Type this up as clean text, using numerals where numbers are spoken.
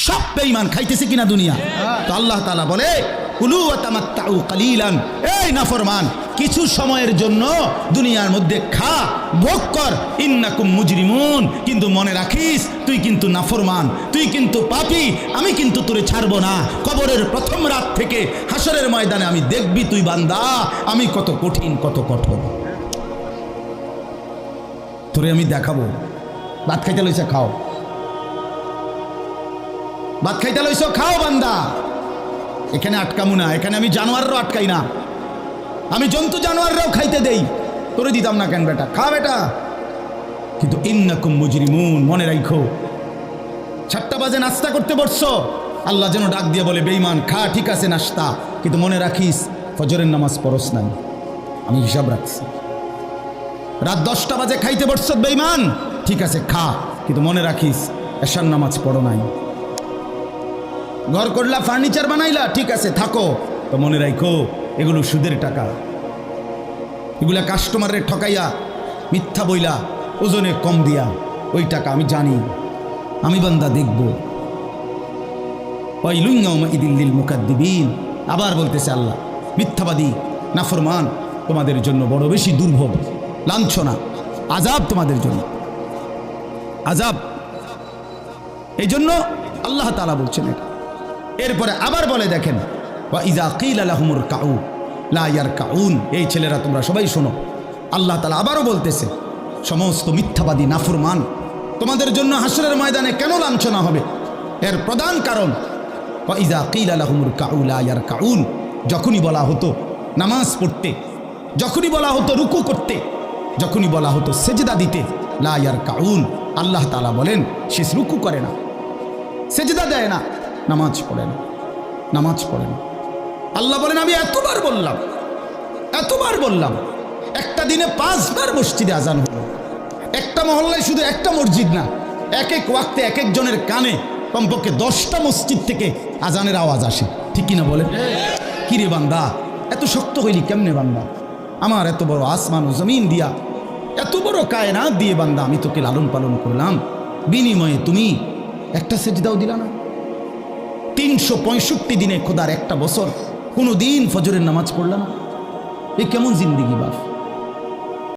সব বেঈমান খাইতেছে কিনা দুনিয়া। তো আল্লাহ তাআলা বলে কুলু ওয়া তামাত্তাউ কালিলান, এই নাফরমান কিছু সময়ের জন্য দুনিয়ার মধ্যে খা, ভোগ কর, ইন্নাকুম মুজরিমুন, কিন্তু মনে রাখিস তুই কিন্তু নাফরমান, তুই কিন্তু পাপী, আমি কিন্তু তোরে ছাড়বো না। কবরের প্রথম রাত থেকে হাসরের ময়দানে আমি দেখবি তুই বান্দা আমি কত কঠিন কত কঠোর, তোরে আমি দেখাবো। ভাত খাইতে লইছে খাও, ভাত খাইতে লইছ খাও বান্দা, এখানে আটকামু না, এখানে আমি জানোয়াররাও আটকাই না, আমি জন্তু জানোয়াররাও খাইতে দেই, তোরে দিতাম না কেন বেটা, খা বেটা। কিন্তু ইন্নাকুম মুজরিমুন, মনে রাখো 7টা বাজে নাস্তা করতে বসছো, আল্লাহ যেন ডাক দিয়ে বলে বেঈমান খা, ঠিক আছে নাস্তা, কিন্তু মনে রাখিস ফজরের নামাজ পড়স নাই, আমি হিসাব রাখছি। রাত 10টা বাজে খাইতে বসছো বেঈমান, ঠিক আছে খা, কিন্তু মনে রাখিস এশার নামাজ পড়ো নাই। ঘর করলা, ফার্নিচার বানাইলা, ঠিক আছে থাকো, তো মনে রাখো এগুলো সুদের টাকা, এগুলা কাস্টমারের ঠকাইয়া মিথ্যা বইলা ওজনে কম দিয়া ওই টাকা আমি জানি, আমি বান্দা দেখব। ওয়াইলুন ইয়াউমাইযিল লিল মুকাদ্দিবিন, আবার বলতেছে আল্লাহ মিথ্যাবাদী নাফরমান তোমাদের জন্য বড় বেশি দুর্ভোগ, লাঞ্ছনা, আযাব তোমাদের জন্য, আযাব। এই জন্য আল্লাহ তাআলা বলছেন এটা। এরপরে আবার বলে দেখেন ওয়া ইযা কিলা লাহুমুর কাউ লা ইয়ারকাউন, এই ছেলেরা তোমরা সবাই শোনো, আল্লাহ তাআলা আবারও বলতেছে সমস্ত মিথ্যাবাদী নাফরমান তোমাদের জন্য হাসরের ময়দানে কেন লাঞ্ছনা হবে, এর প্রধান কারণ ওয়া ইযা কিলা লাহুমুর কাউ লা ইয়ারকাউন, যখনই বলা হতো নামাজ পড়তে, যখনই বলা হতো রুকু করতে, যখনই বলা হতো সেজদা দিতে, লা ইয়ারকাউন, আল্লাহ তাআলা বলেন সে রুকু করে না, সেজদা দেয় না, নামাজ পড়ে না, নামাজ পড়ে না। আল্লাহ বলেন আমি এতবার বললাম, এতবার বললাম, একটা দিনে 5 বার মসজিদে আজান হলো, একটা মহল্লায় শুধু একটা মসজিদ না, এক এক ওয়াক্তে এক একজনের কানে কমপক্ষে 10টা মসজিদ থেকে আজানের আওয়াজ আসে, ঠিক কিনা বলেন? কিরে বান্দা এত শক্ত হইলি কেমনে বান্দা, আমার এত বড় আসমান ও জমিন দিয়া, এত বড় কায়নাত দিয়ে বান্দা আমি তোকে লালন পালন করলাম, বিনিময়ে তুমি একটা সেজদাও দিলা না। 365 দিনে খোদার একটা বছর কোনো দিন ফজরের নামাজ পড়লা না, এ কেমন জিন্দিগি বাপ।